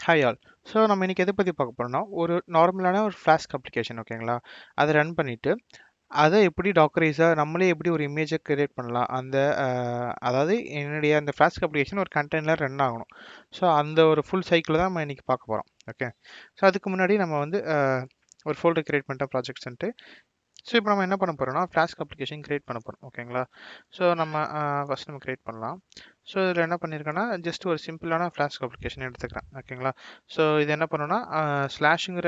Hi all. So நம்ம இன்னைக்கு எதை பற்றி பார்க்க போறோம்னா, ஒரு நார்மலான ஒரு ஃப்ளாஸ்க் அப்ளிகேஷன் ஓகேங்களா? அதை ரன் பண்ணிட்டு, அதை எப்படி டாக்கரைஸாக நம்மளே எப்படி ஒரு இமேஜை கிரியேட் பண்ணலாம். அதாவது என்னுடைய அந்த ஃப்ளாஸ்க் அப்ளிகேஷன் ஒரு கண்டெய்னர் ரன் ஆகணும். ஸோ அந்த ஒரு ஃபுல் சைக்கிள் தான் நம்ம இன்னைக்கு பார்க்க போகிறோம். ஓகே. ஸோ அதுக்கு முன்னாடி நம்ம வந்து ஒரு ஃபோல்டர் கிரியேட் பண்ணிட்டோம் ப்ராஜெக்ட்ஸ்ன்ட்டு. ஸோ இப்போ நம்ம என்ன பண்ண போறோம்னா ஃப்ளாஸ்க் அப்ளிகேஷன் கிரியேட் பண்ண போறோம் ஓகேங்களா? ஸோ நம்ம ஃபர்ஸ்ட் நம்ம கிரியேட் பண்ணலாம். ஸோ இதில் என்ன பண்ணியிருக்கேன்னா ஜஸ்ட் ஒரு சிம்பிளான ஃப்ளாஸ்க் அப்ளிகேஷன் எடுத்துக்கிறேன் ஓகேங்களா? ஸோ இது என்ன பண்ணணும்னா ஸ்லாஷுங்கிற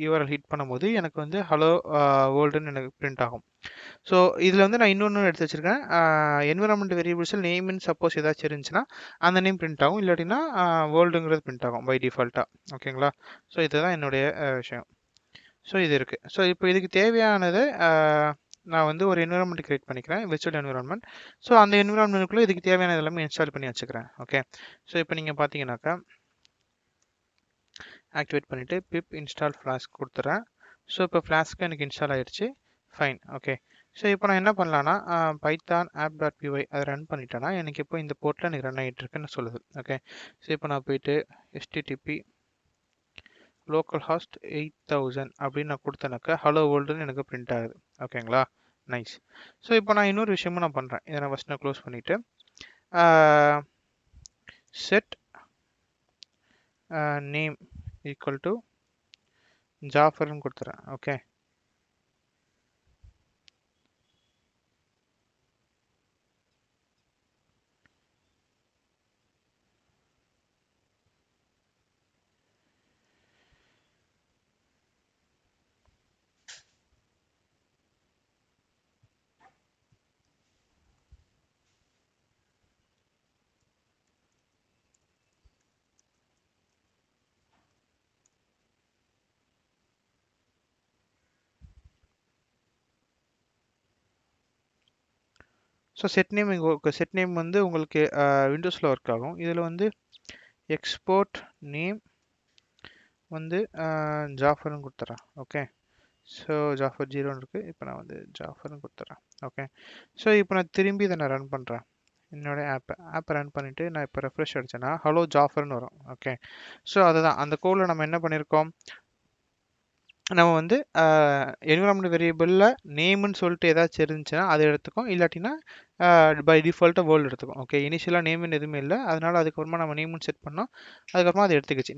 யூஆர்எல் ஹிட் பண்ணும்போது எனக்கு வந்து ஹலோ வேர்ல்டுன்னு எனக்கு பிரிண்ட் ஆகும். ஸோ இதில் வந்து நான் இன்னொன்று எடுத்து வச்சிருக்கேன். என்விரான்மெண்ட் வேரியபிள்ஸில் நேம்னு சப்போஸ் ஏதாச்சும் இருந்துச்சுன்னா அந்த நேம் பிரிண்ட் ஆகும், இல்லாட்டினா வேர்ல்டுங்கிறது பிரிண்ட் ஆகும் பை டிஃபால்ட்டாக. ஓகேங்களா? ஸோ இதுதான் என்னுடைய விஷயம். ஸோ இது இருக்குது. ஸோ இப்போ இதுக்கு தேவையானது நான் வந்து ஒரு என்விரான்மெண்ட் கிரியேட் பண்ணிக்கிறேன், விர்ச்சுவல் என்விரான்மெண்ட். ஸோ அந்த என்விரான்மெண்ட்டுக்குள்ளே இதுக்கு தேவையானது எல்லாமே இன்ஸ்டால் பண்ணி வச்சுக்கிறேன். ஓகே. ஸோ இப்போ நீங்கள் பார்த்தீங்கன்னாக்கா ஆக்டிவேட் பண்ணிவிட்டு பிப் இன்ஸ்டால் ஃப்ளாஸ்க் கொடுத்துட்றேன். ஸோ இப்போ ஃப்ளாஸ்க்கு எனக்கு இன்ஸ்டால் ஆகிடுச்சு. ஃபைன். ஓகே. ஸோ இப்போ நான் என்ன பண்ணலான்னா பைத்தான் app.py அதை ரன் பண்ணிட்டேன்னா எனக்கு இப்போ இந்த போர்ட்டில் எனக்கு ரன் ஆகிட்டு இருக்குன்னு சொல்லுது. ஓகே. ஸோ இப்போ நான் போயிட்டு http லோக்கல் ஹாஸ்ட் 8000 அப்படின்னு நான் கொடுத்தேனாக்கா ஹலோ வேர்ல்டுன்னு எனக்கு பிரிண்ட் ஆகுது. ஓகேங்களா? நைஸ். ஸோ இப்போ நான் இன்னொரு விஷயமும் நான் பண்ணுறேன். இதை நான் ஃபஸ்ட் நான் க்ளோஸ் பண்ணிவிட்டு செட் நேம் ஈக்குவல் டு ஜாஃபர்னு கொடுத்துறேன். ஓகே. ஸோ செட் நேம் வந்து உங்களுக்கு விண்டோஸில் ஒர்க் ஆகும். இதில் வந்து எக்ஸ்போர்ட் நேம் வந்து ஜாஃபர்னு கொடுத்துறேன். ஓகே. ஸோ ஜாஃபர் 0ன்னு இருக்குது. இப்போ நான் வந்து ஜாஃபர்னு கொடுத்துட்றேன். ஓகே. ஸோ இப்போ நான் திரும்பி இதை நான் ரன் பண்ணுறேன். என்னோட ஆப்பை ரன் பண்ணிவிட்டு நான் இப்போ ரெஃப்ரெஷ் அடிச்சேன்னா ஹலோ ஜாஃபர்னு வரும். ஓகே. ஸோ அதுதான் அந்த கோடில் நம்ம என்ன பண்ணியிருக்கோம், நம்ம வந்து என்விரான்மெண்ட் வேரியபிளில் நேம்னு சொல்லிட்டு ஏதாச்சும் இருந்துச்சுன்னா அதை எடுத்துக்கும், இல்லாட்டினா பை டிஃபால்ட்டாக வேர்ல்டு எடுத்துக்கும். ஓகே. இனிஷியலாக நேம்னு எதுவுமே இல்லை, அதனால் அதுக்கப்புறமா நம்ம நேம்னு செட் பண்ணோம், அதுக்கப்புறமா அதை எடுத்துக்கிச்சு.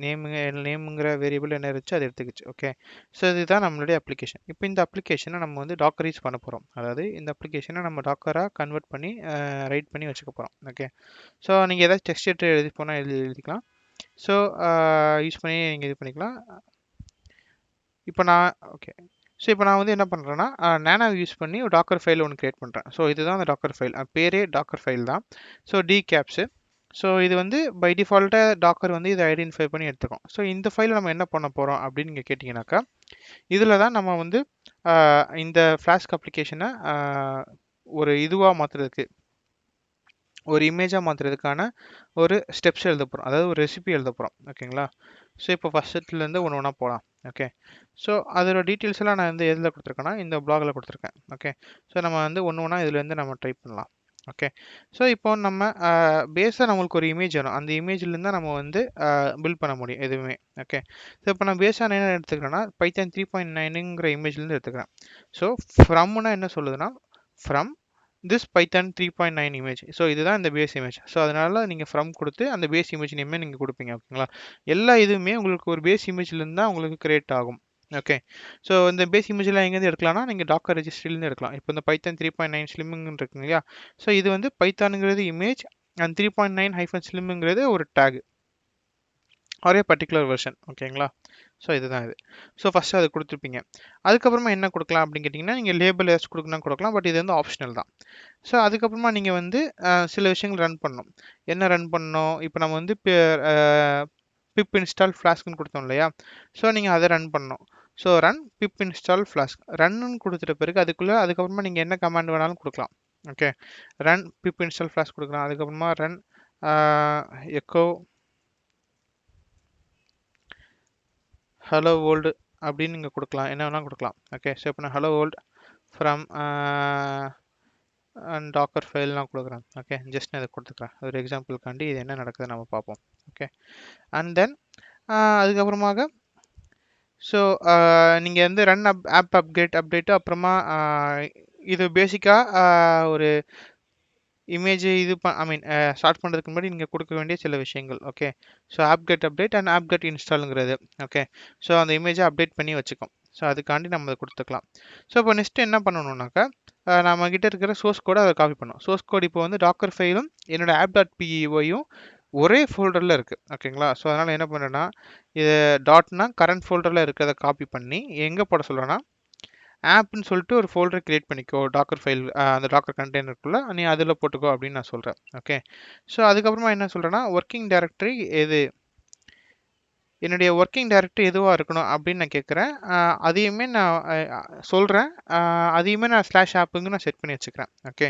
நேமுங்கிற வேரியபிள் என்ன இருந்துச்சு அதை எடுத்துக்கிச்சு. ஓகே. ஸோ இதுதான் நம்மளுடைய அப்ளிகேஷன். இப்போ இந்த அப்ளிகேஷனை நம்ம வந்து டாக்கரைஸ் பண்ண போகிறோம். அதாவது இந்த அப்ளிகேஷனை நம்ம டாக்கராக கன்வெர்ட் பண்ணி ரைட் பண்ணி வச்சுக்க போகிறோம். ஓகே. ஸோ நீங்கள் ஏதாச்சும் டெக்ஸ்ட் எடிட்டர் எழுதி போனால் எழுதிக்கலாம். ஸோ யூஸ் பண்ணி நீங்கள் இது பண்ணிக்கலாம். இப்போ நான் ஓகே. ஸோ இப்போ நான் வந்து என்ன பண்ணுறேன்னா நேனா யூஸ் பண்ணி ஒரு டாக்கர் ஃபைல் ஒன்று கிரியேட் பண்ணுறேன். ஸோ இதுதான் அந்த டாக்கர் ஃபைல், பேரே டாக்கர் ஃபைல் தான். So D caps. ஸோ இது வந்து பை டிஃபால்ட்டாக டாக்கர் வந்து இதை ஐடென்டிஃபை பண்ணி எடுத்துக்கும். ஸோ இந்த ஃபைலை நம்ம என்ன பண்ண போகிறோம் அப்படின்னு நீங்கள் கேட்டிங்கனாக்கா இதில் தான் நம்ம வந்து இந்த ஃப்ளாஸ்க் அப்ளிகேஷனை ஒரு இதுவாக மாற்றுறதுக்கு, ஒரு இமேஜாக மாற்றுறதுக்கான ஒரு ஸ்டெப்ஸ் எழுத போகிறோம், அதாவது ஒரு ரெசிபி எழுத போகிறோம். ஓகேங்களா? ஸோ இப்போ ஃபஸ்ட்லேருந்து ஒன்று ஒன்றா போகலாம். ஓகே. ஸோ அதோட டீட்டெயில்ஸ் எல்லாம் நான் வந்து எதில் கொடுத்துருக்கேன்னா இந்த பிளாகில் கொடுத்துருக்கேன். ஓகே. ஸோ நம்ம வந்து ஒன்று ஒன்றா இதுலேருந்து நம்ம ட்ரை பண்ணலாம். ஓகே. ஸோ இப்போ நம்ம பேஸாக நம்மளுக்கு ஒரு இமேஜ் வேணும், அந்த இமேஜ்லேருந்து தான் நம்ம வந்து பில்ட் பண்ண முடியும் எதுவுமே. ஓகே. ஸோ இப்போ நான் பேஸாக என்ன எடுத்துக்கிறேன்னா பைத்தான் 3.9ங்கிற இமேஜ்லேருந்து எடுத்துக்கிறேன். ஸோ ஃப்ரம்னா என்ன சொல்லுதுன்னா from this Python 3.9 image. So இதுதான் இந்த பேஸ் இமேஜ். ஸோ அதனால நீங்கள் ஃப்ரம் கொடுத்து அந்த பேஸ் இமேஜ் நேமே நீங்கள் கொடுப்பீங்க. ஓகேங்களா? எல்லா இதுவுமே உங்களுக்கு ஒரு பேஸ் இமேஜ்லேருந்து தான் உங்களுக்கு கிரியேட் ஆகும். ஓகே. ஸோ இந்த பேஸ் இமேஜ்லாம் எங்கேருந்து எடுக்கலாம்னா நீங்கள் டாக்கர் ரெஜிஸ்ட்ரிலேருந்து எடுக்கலாம். இப்போ இந்த பைத்தான் 3.9 ஸ்லிம்முன்னு இருக்குங்க இல்லையா? ஸோ இது வந்து பைத்தானுங்கிறது இமேஜ் அண்ட் 3.9 ஹைஃபன் ஸ்லிம்முங்கிறது ஒரு டேக், ஒரே பர்டிகுலர் வெர்ஷன். ஓகேங்களா? ஸோ இதுதான் இது. ஸோ ஃபஸ்ட்டு அது கொடுத்துருப்பீங்க. அதுக்கப்புறமா என்ன கொடுக்கலாம் அப்படின்னு கேட்டிங்கன்னா நீங்கள் லேபிள் ஏதாச்சும் கொடுக்கணும் கொடுக்கலாம், பட் இது வந்து ஆப்ஷனல் தான். ஸோ அதுக்கப்புறமா நீங்கள் வந்து சில விஷயங்கள் ரன் பண்ணணும். என்ன ரன் பண்ணணும், இப்போ நம்ம வந்து பிப் இன்ஸ்டால் ஃப்ளாஸ்க்னு கொடுத்தோம் இல்லையா? ஸோ நீங்கள் அதை ரன் பண்ணணும். So run pip install Flask ரன்னு கொடுத்துட்ட பிறகு அதுக்கப்புறமா நீங்கள் என்ன கமாண்ட் வேணாலும் கொடுக்கலாம். Okay. Run pip install Flask கொடுக்கலாம், அதுக்கப்புறமா ரன் எக்கோ ஹலோ வேர்ல்டு அப்படின்னு நீங்கள் கொடுக்கலாம், என்ன வேணால் கொடுக்கலாம். ஓகே. ஸோ இப்போ நான் hello world from docker file நான் கொடுக்குறேன். ஓகே. ஜஸ்ட் நான் இதை கொடுத்துக்கிறேன் ஒரு எக்ஸாம்பிளுக்காண்டி இது என்ன நடக்குதுன்னு நம்ம பார்ப்போம். ஓகே. அண்ட் தென் அதுக்கப்புறமாக ஸோ நீங்கள் வந்து ரன் ஆப் அப்டேட்டு அப்புறமா இது பேசிக்காக ஒரு இமேஜ் இது ஐ மீன் ஸ்டார்ட் பண்ணுறதுக்கு முன்னாடி நீங்கள் கொடுக்க வேண்டிய சில விஷயங்கள். Okay, so update and apt-get இன்ஸ்டாலுங்கிறது. ஓகே, ஸோ அந்த இமேஜை அப்டேட் பண்ணி வச்சுக்கோம். ஸோ அதுக்காண்டி நம்ம அதை கொடுத்துக்கலாம். ஸோ இப்போ நெக்ஸ்ட் என்ன பண்ணணும்னாக்கா நம்ம கிட்ட இருக்கிற சோர்ஸ் கோடை அதை காப்பி பண்ணணும். சோர்ஸ் கோட் இப்போ வந்து டாக்கர் ஃபைலும் என்னோட app.py-யும் ஒரே ஃபோல்டரில் இருக்குது. ஓகேங்களா, ஸோ அதனால் என்ன பண்ணுறேன்னா இது டாட்னா கரண்ட் ஃபோல்டரில் இருக்கிறத காப்பி பண்ணி எங்கே போட சொல்கிறேன்னா ஆப்னு சொல்லிட்டு ஒரு ஃபோல்டர் கிரியேட் பண்ணிக்கோ டாக்கர் ஃபைல் அந்த டாக்கர் கண்டெய்னருக்குள்ளே நீ அதில் போட்டுக்கோ அப்படின்னு நான் சொல்கிறேன். ஓகே, ஸோ அதுக்கப்புறமா என்ன சொல்கிறேன்னா ஒர்க்கிங் டைரக்டரி எது என்னுடைய ஒர்க்கிங் டைரக்டரி எதுவாக இருக்கணும் அப்படின்னு நான் கேட்குறேன். அதையுமே நான் சொல்கிறேன். அதையுமே நான் ஸ்லாஷ் ஆப்புங்க நான் செட் பண்ணி வச்சுக்கிறேன். ஓகே,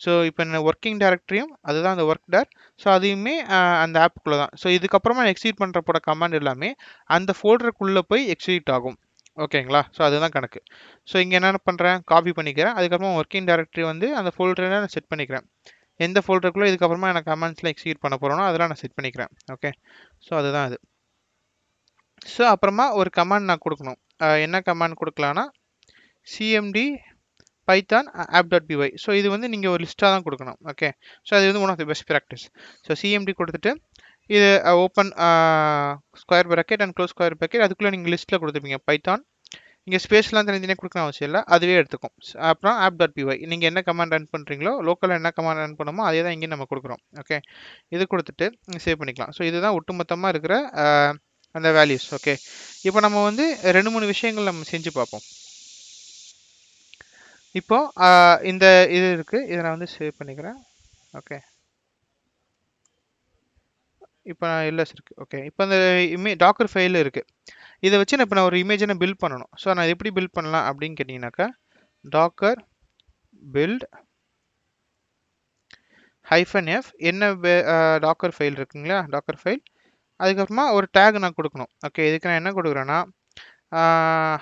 ஸோ இப்போ என்ன ஒர்க்கிங் டைரக்டரியும் அதுதான் அந்த ஒர்க் டேர். ஸோ அதையுமே அந்த ஆப்புக்குள்ளே தான். ஸோ இதுக்கப்புறமா எக்ஸிக்யூட் பண்ணுறப்போட கமாண்ட் எல்லாமே அந்த ஃபோல்டருக்குள்ளே போய் எக்ஸிக்யூட் ஆகும். ஓகேங்களா, ஸோ அதுதான் கணக்கு. ஸோ இங்கே என்ன பண்ணுறேன், காப்பி பண்ணிக்கிறேன். அதுக்கப்புறமா ஒர்க்கிங் டைரக்டரி வந்து அந்த ஃபோல்டரை நான் செட் பண்ணிக்கிறேன். எந்த ஃபோல்டருக்குள்ளே இதுக்கப்புறமா எனக்கு கமெண்ட்ஸில் எக்ஸிக்யூட் பண்ண போகிறோனோ அதெல்லாம் நான் செட் பண்ணிக்கிறேன். ஓகே, ஸோ அதுதான் அது. ஸோ அப்புறமா ஒரு கமாண்ட் நான் கொடுக்கணும். என்ன கமாண்ட் கொடுக்கலான்னா சிஎம்டி பைத்தான் app.py. ஸோ இது வந்து நீங்கள் ஒரு லிஸ்ட்டாக தான் கொடுக்கணும். ஓகே, ஸோ அது வந்து one of the best practice. So CMD கொடுத்துட்டு இது open square bracket and close square bracket அதுக்குள்ளே நீங்கள் லிஸ்ட்டில் கொடுத்துருப்பீங்க பைத்தான். இங்கே ஸ்பேஸ்லாம் தனித்தனியாக கொடுக்கணும் அவசியம் இல்லை, அதுவே எடுத்துக்கும். அப்புறம் app.py நீங்கள் என்ன கமாண்ட் ரன் பண்ணுறீங்களோ லோக்கலில் என்ன கமாண்ட் ரன் பண்ணுமோ அதே தான் இங்கே நம்ம கொடுக்குறோம். ஓகே, இது கொடுத்துட்டு சேவ் பண்ணிக்கலாம். ஸோ இதுதான் ஒட்டுமொத்தமாக இருக்கிற அந்த வேல்யூஸ். ஓகே, இப்போ நம்ம வந்து 2-3 விஷயங்கள் நம்ம செஞ்சு பார்ப்போம். இப்போ இந்த இது இருக்குது, இதை நான் வந்து சேவ் பண்ணிக்கிறேன். ஓகே, இப்போ எல்எஸ் இருக்குது. ஓகே, இப்போ அந்த டாக்கர் ஃபைல் இருக்குது. இதை வச்சு நான் இப்போ நான் ஒரு இமேஜை நான் பில்ட் பண்ணணும். ஸோ நான் எப்படி பில்ட் பண்ணலாம் அப்படின்னு கேட்டிங்கனாக்கா டாக்கர் பில்ட் -f என்ன டாக்கர் ஃபைல் இருக்குங்களா, டாக்கர் ஃபைல். அதுக்கப்புறமா ஒரு டேக் நான் கொடுக்கணும். ஓகே, இதுக்கு நான் என்ன கொடுக்குறேன்னா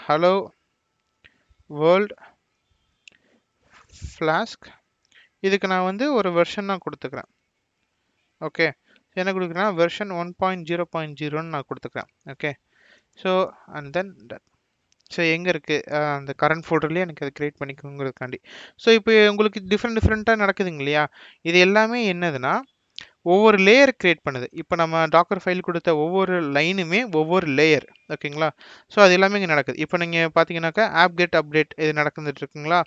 ஹலோ வேர்ல்ட் ஃப்ளாஸ்க். இதுக்கு நான் வந்து ஒரு வெர்ஷன் நான் கொடுத்துக்கிறேன். ஓகே, என்ன கொடுக்குறேன்னா வெர்ஷன் 1.0.0ன்னு நான் கொடுத்துக்கிறேன். Okay, so and then that. So எங்கே இருக்குது அந்த கரண்ட் ஃபோல்டர்லேயே எனக்கு அதை க்ரியேட் பண்ணிக்கோங்கிறதுக்காண்டி. ஸோ இப்போ உங்களுக்கு டிஃப்ரெண்ட்டாக நடக்குதுங்க இல்லையா, இது எல்லாமே என்னதுன்னா ஒவ்வொரு லேயர் கிரியேட் பண்ணுது. இப்போ நம்ம டாக்கர் ஃபைல் கொடுத்த ஒவ்வொரு லைனுமே ஒவ்வொரு லேயர். ஓகேங்களா, ஸோ அது எல்லாமே இங்கே நடக்குது. இப்போ நீங்கள் பார்த்தீங்கன்னாக்கா app-get அப்டேட் இது நடந்துட்டு இருக்குங்களா,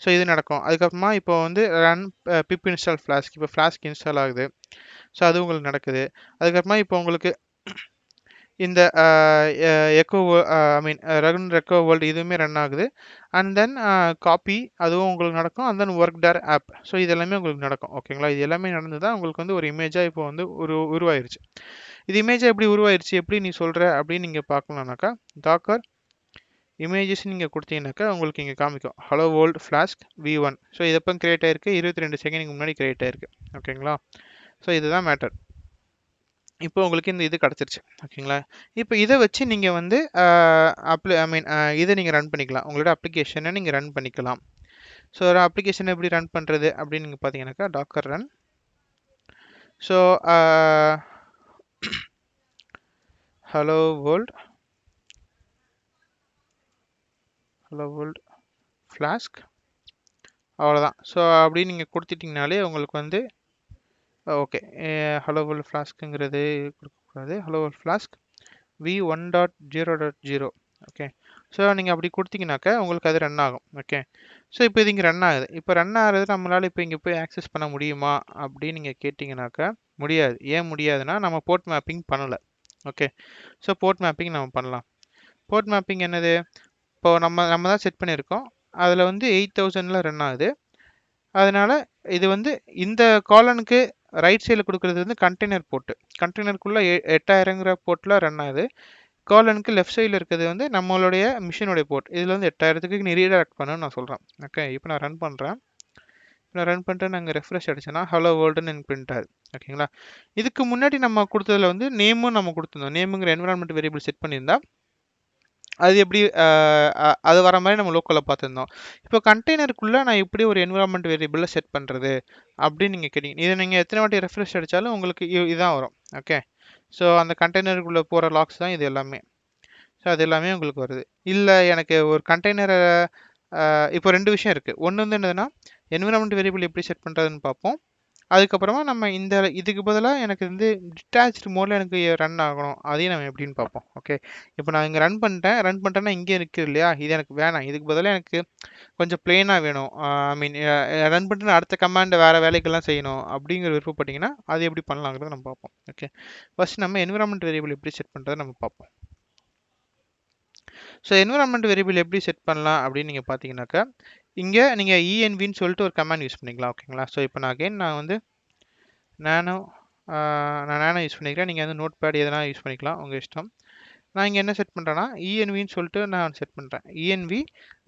ஸோ இது நடக்கும். அதுக்கப்புறமா இப்போ வந்து ரன் pip install flask, இப்போ ஃப்ளாஸ்க் இன்ஸ்டால் ஆகுது. ஸோ அது உங்களுக்கு நடக்குது. அதுக்கப்புறமா இப்போ உங்களுக்கு இந்த எக்கோ ஐ மீன் ரன் ரெக்கோ வேர்ல்டு இதுவுமே ரன் ஆகுது. அண்ட் தென் காப்பி அதுவும் உங்களுக்கு நடக்கும். And then work dir app. So இது எல்லாமே உங்களுக்கு நடக்கும். ஓகேங்களா, இது எல்லாமே நடந்து தான் உங்களுக்கு வந்து ஒரு இமேஜாக இப்போ வந்து உருவாயிருச்சு. இது இமேஜாக எப்படி உருவாயிருச்சு, எப்படி நீ சொல்கிற அப்படின்னு நீங்கள் பார்க்கலாம்னாக்கா டாக்கர் இமேஜஸ் நீங்கள் கொடுத்தீங்கன்னாக்கா உங்களுக்கு இங்கே காமிக்கும் hello world flask v1. So இது எப்போ கிரியேட் ஆயிருக்கு, 22 செகண்டுக்கு முன்னாடி கிரியேட் ஆயிருக்கு. ஓகேங்களா, ஸோ இதுதான் மேட்டர். இப்போ உங்களுக்கு இந்த இது கிடச்சிருச்சு. ஓகேங்களா, இப்போ இதை வச்சு நீங்கள் வந்து ஐ மீன் இதை நீங்கள் ரன் பண்ணிக்கலாம். உங்களோட அப்ளிகேஷனை நீங்கள் ரன் பண்ணிக்கலாம். ஸோ ஒரு அப்ளிகேஷனை எப்படி ரன் பண்ணுறது அப்படின்னு நீங்கள் பார்த்தீங்கன்னாக்கா docker run. So hello world flask அவ்வளோதான். ஸோ அப்படி நீங்கள் கொடுத்துட்டிங்கனாலே உங்களுக்கு வந்து ஓகே ஹலோ வேர்ல்ட் ஃப்ளாஸ்க்குங்கிறது கொடுக்கக்கூடாது, hello world flask v1.0.0. Okay, so நீங்கள் அப்படி கொடுத்தீங்கன்னாக்கா உங்களுக்கு அது ரன் ஆகும். ஓகே, ஸோ இப்போ இது இங்கே ரன் ஆகுது. இப்போ ரன் ஆகிறது நம்மளால் இப்போ இங்கே போய் ஆக்சஸ் பண்ண முடியுமா அப்படின்னு நீங்கள் கேட்டிங்கனாக்கா முடியாது. ஏன் முடியாதுன்னா நம்ம போர்ட் மேப்பிங் பண்ணலை. ஓகே, ஸோ போர்ட் மேப்பிங் நம்ம பண்ணலாம். போர்ட் மேப்பிங் என்னது, இப்போ நம்ம தான் செட் பண்ணியிருக்கோம். அதில் வந்து 8000ல் ரன் ஆகுது. அதனால் இது வந்து இந்த காலனுக்கு ரைட் சைடில் கொடுக்குறது வந்து கண்டெய்னர் போர்ட்டு. கண்டெய்னருக்குள்ளே 8000ங்கிற போர்ட்டில் ரன் ஆகுது. காலனுக்கு லெஃப்ட் சைடில் இருக்கிறது வந்து நம்மளுடைய மிஷினுடைய போர்ட். இதில் வந்து 8000க்கு நீ ரீடைரக்ட் பண்ணணும்னு நான் சொல்கிறேன். ஓகே, இப்போ நான் ரன் பண்ணுறேன். நான் ரன் பண்ணிட்டு நாங்கள் ரெஃப்ரெஷ் அடிச்சேன்னா ஹலோ வேர்ல்டுன்னு எனக்கு பிரிண்ட் ஆகுது. ஓகேங்களா, இதுக்கு முன்னாடி நம்ம கொடுத்ததில் வந்து நேமும் நம்ம கொடுத்துருந்தோம். நேமுங்கிற என்விரான்மெண்ட் வேரியபிள் செட் பண்ணியிருந்தா அது எப்படி அது வர மாதிரி நம்ம லோக்கலில் பார்த்துருந்தோம். இப்போ கண்டெய்னருக்குள்ளே நான் எப்படி ஒரு என்விரான்மெண்ட் வேரியபிளில் செட் பண்ணுறது அப்படின்னு நீங்கள் கேட்டீங்க. இதை நீங்கள் எத்தனை வாட்டி ரெஃப்ரெஷ் அடித்தாலும் உங்களுக்கு இதுதான் வரும். ஓகே, ஸோ அந்த கண்டெய்னருக்குள்ளே போகிற லாக்ஸ் தான் இது எல்லாமே. ஸோ அது எல்லாமே உங்களுக்கு வருது. இல்லை எனக்கு ஒரு கண்டெய்னரை இப்போ 2 விஷயம் இருக்குது. ஒன்று வந்து என்னதுன்னா என்விரான்மெண்ட் வேரியபிள் எப்படி செட் பண்ணுறதுன்னு பார்ப்போம். அதுக்கப்புறமா நம்ம இதுக்கு பதிலாக எனக்கு வந்து டிட்டாச்டு மோடில் எனக்கு ரன் ஆகணும், அதையும் நம்ம எப்படின்னு பார்ப்போம். ஓகே, இப்போ நான் இங்கே ரன் பண்ணிட்டேன்னா இங்கே இருக்குது இல்லையா, இது எனக்கு வேணாம். இதுக்கு பதிலாக எனக்கு கொஞ்சம் பிளெயினாக வேணும். ஐ மீன் ரன் பண்ணிட்டு அடுத்த கமாண்டை வேறு வேலைக்கெல்லாம் செய்யணும் அப்படிங்கிற விருப்பப்பட்டீங்கன்னா அது எப்படி பண்ணலாங்கிறத நம்ம பார்ப்போம். ஓகே, ஃபர்ஸ்ட் நம்ம என்விரான்மெண்ட் வேரியபிள் எப்படி செட் பண்ணுறதை நம்ம பார்ப்போம். ஸோ என்விரான்மெண்ட் வேரியபிள் எப்படி செட் பண்ணலாம் அப்படின்னு நீங்கள் பார்த்தீங்கன்னாக்கா, இங்கே நீங்கள் envன்னு சொல்லிட்டு ஒரு கமாண்ட் யூஸ் பண்ணிக்கலாம். ஓகேங்களா, ஸோ இப்போ நான் வந்து நானோ யூஸ் பண்ணிக்கிறேன். நீங்கள் வந்து நோட் பேட் எதனா யூஸ் பண்ணிக்கலாம், உங்கள் இஷ்டம். நான் இங்கே என்ன செட் பண்ணுறேன்னா envன்னு சொல்லிட்டு நான் செட் பண்ணுறேன். env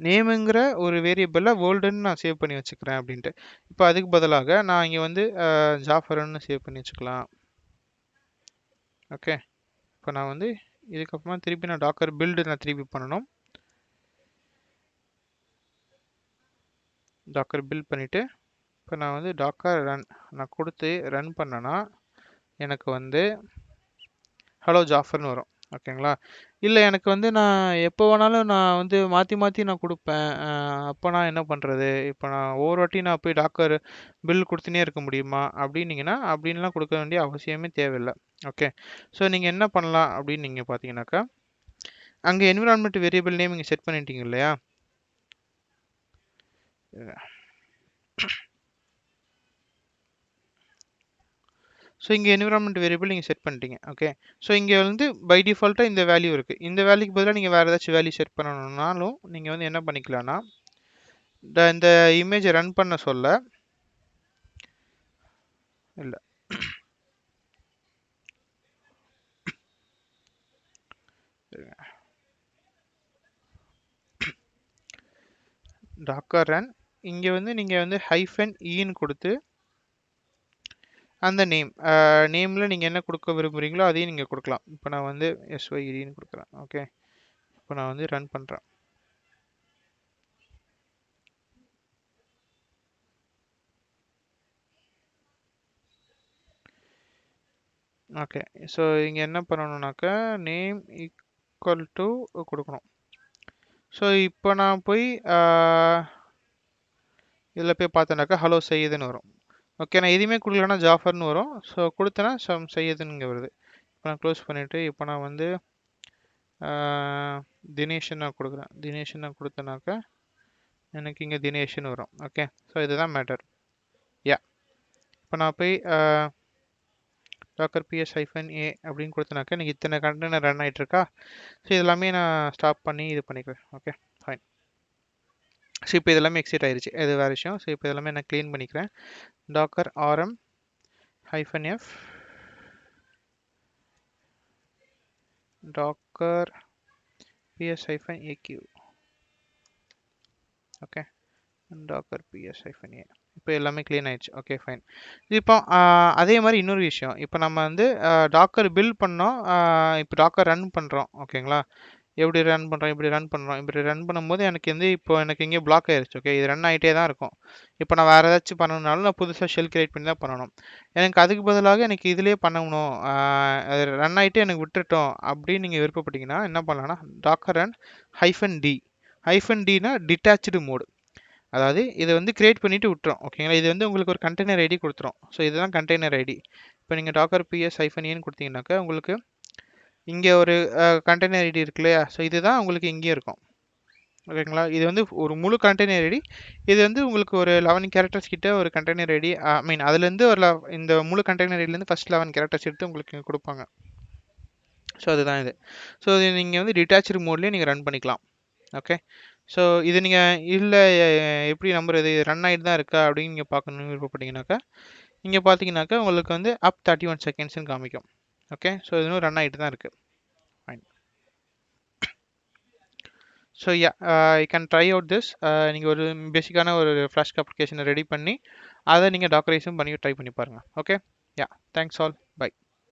நேமுங்கிற ஒரு வேரியபிளில் வேர்ல்டுன்னு நான் சேவ் பண்ணி வச்சுக்கிறேன் அப்படின்ட்டு. இப்போ அதுக்கு பதிலாக நான் இங்கே வந்து ஜாஃபர்னு சேவ் பண்ணி வச்சுக்கலாம். ஓகே, இப்போ நான் வந்து இதுக்கப்புறமா திருப்பி நான் டாக்கர் பில்டு நான் திருப்பி பண்ணணும். டாக்கர் பில்ட் பண்ணிவிட்டு இப்போ நான் வந்து டாக்கர் ரன் நான் கொடுத்து ரன் பண்ணேன்னா எனக்கு வந்து ஹலோ ஜாஃபர்னு வரும். ஓகேங்களா, இல்லை எனக்கு வந்து நான் எப்போ வேணாலும் நான் வந்து மாற்றி நான் கொடுப்பேன், அப்போ நான் என்ன பண்ணுறது? இப்போ நான் ஒவ்வொரு வாட்டி நான் போய் டாக்கர் பில் கொடுத்துனே இருக்க முடியுமா அப்படின்னீங்கன்னா அப்படின்லாம் கொடுக்க வேண்டிய அவசியமே தேவையில்லை. ஓகே, ஸோ நீங்கள் என்ன பண்ணலாம் அப்படின்னு நீங்கள் பார்த்தீங்கன்னாக்கா, அங்கே என்விரான்மெண்ட் வேரியபிள் நேம் இங்கே செட் பண்ணிட்டீங்க இல்லையா, ஸோ இங்கே என்விரான்மெண்ட் வேரியபிள் நீங்கள் செட் பண்ணிட்டீங்க. ஓகே, ஸோ இங்கே வந்து பை டிஃபால்ட்டாக இந்த வேல்யூ இருக்குது. இந்த வேல்யூக்கு பதிலாக நீங்கள் வேறு ஏதாச்சும் வேல்யூ செட் பண்ணணும்னாலும் நீங்கள் வந்து என்ன பண்ணிக்கலாம்னா, இந்த இமேஜை ரன் பண்ண சொல்ல இல்லை டாக்கர் ரன் இங்கே வந்து நீங்கள் வந்து ஹைஃபன் ஈன்னு கொடுத்து அந்த நேமில் நீங்கள் என்ன கொடுக்க விரும்புகிறீங்களோ அதையும் நீங்கள் கொடுக்கலாம். இப்போ நான் வந்து SYEDன்னு கொடுக்குறேன். ஓகே, இப்போ நான் வந்து ரன் பண்ணுறேன். ஓகே, ஸோ இங்கே என்ன பண்ணணும்னாக்கா நேம் ஈக்குவல் டு கொடுக்கணும். ஸோ இப்போ நான் போய் இதில் போய் பார்த்தேனாக்கா ஹலோ சையதுன்னு வரும். ஓகே, நான் எதுவுமே கொடுக்கலன்னா ஜாஃபர்னு வரும். ஸோ கொடுத்தேன்னா சையதுன்னு இங்கே வருது. இப்போ நான் க்ளோஸ் பண்ணிவிட்டு இப்போ நான் வந்து தினேஷன் நான் கொடுக்குறேன். தினேஷன் நான் கொடுத்தேனாக்கா எனக்கு இங்கே தினேஷன் வரும். ஓகே, ஸோ இதுதான் மேட்டர். யா, இப்போ நான் போய் டாக்கர் PS -A அப்படின்னு கொடுத்தனாக்கா எனக்கு இத்தனை கண்டெய்னர் ரன் ஆகிட்டு இருக்கா. ஸோ இதெல்லாமே நான் ஸ்டாப் பண்ணி இது பண்ணிக்கிறேன். Okay, fine. ஸோ இப்போ இதெல்லாமே எக்ஸிட் ஆயிடுச்சு, இது வேறு விஷயம். ஸோ இப்போ இதெல்லாமே நான் க்ளீன் பண்ணிக்கிறேன். Docker RM -F docker PS -AQ. Okay, docker PS -A. இப்போ எல்லாமே க்ளீன் ஆயிடுச்சு. Okay, fine. இப்போ அதே மாதிரி இன்னொரு விஷயம், இப்போ நம்ம வந்து டாக்கர் பில்ட் பண்ணோம், இப்போ டாக்கர் ரன் பண்ணுறோம். ஓகேங்களா, எப்படி ரன் பண்ணுறோம், இப்படி ரன் பண்ணும்போது எனக்கு வந்து இப்போ எனக்கு இங்கே பிளாக் ஆயிடுச்சு. ஓகே, இது ரன் ஆகிட்டே தான் இருக்கும். இப்போ நான் வேறு ஏதாச்சும் பண்ணணுனாலும் நான் புதுசாக ஷெல் கிரியேட் பண்ணி தான் பண்ணணும். எனக்கு அதுக்கு பதிலாக எனக்கு இதிலே பண்ணணும், அது ரன் ஆகிட்டு எனக்கு விட்டுட்டோம் அப்படின்னு நீங்கள் விருப்பப்பட்டீங்கன்னா என்ன பண்ணலாம்னா டாக்கர் ரன் -D. -Dனா டிட்டாச்சு மோடு. அதாவது இதை வந்து கிரியேட் பண்ணிவிட்டு விட்டுரும். ஓகேங்களா, இது வந்து உங்களுக்கு ஒரு கண்டெய்னர் ஐடி கொடுத்துரும். ஸோ இதுதான் கண்டெய்னர் ஐடி. இப்போ நீங்கள் டாக்கர் PS -Aன்னு கொடுத்தீங்கன்னாக்கா உங்களுக்கு இங்கே ஒரு கண்டெய்னர் ஐடி இருக்கு இல்லையா, ஸோ இதுதான் உங்களுக்கு இங்கேயும் இருக்கும். ஓகேங்களா, இது வந்து ஒரு முழு கண்டெய்னர் ஐடி. இது வந்து உங்களுக்கு ஒரு 11 கேரக்டர்ஸ் கிட்ட ஒரு கண்டெய்னர் ஐடி, ஐ மீன் அதுலேருந்து ஒரு இந்த முழு கண்டெய்னர் ஐடிலேருந்து ஃபர்ஸ்ட் 11 கேரக்டர்ஸ் எடுத்து உங்களுக்கு கொடுப்பாங்க. ஸோ அதுதான் இது. ஸோ இது நீங்கள் வந்து டிட்டாச்சு மோட்லேயே நீங்கள் ரன் பண்ணிக்கலாம். ஓகே, ஸோ இது நீங்கள் இல்லை எப்படி நம்புறது, இது ரன் ஆகிட்டு தான் இருக்கா அப்படின்னு நீங்கள் பார்க்கணுன்னு விருப்பப்பட்டீங்கன்னாக்கா இங்கே பார்த்தீங்கன்னாக்கா உங்களுக்கு வந்து அப் 31 செகண்ட்ஸ்னு காமிக்கும். ஓகே, ஸோ இது இன்னும் ரன் ஆகிட்டு தான் இருக்குது. Fine. So yeah, you can try out this. நீங்கள் ஒரு பேசிக்கான ஒரு ஃப்ளாஷ்க் அப்ளிகேஷனை ரெடி பண்ணி அதை நீங்கள் டாக்கரைஸும் பண்ணி ட்ரை பண்ணி பாருங்கள். ஓகே, யா, தேங்க்ஸ் ஆல்.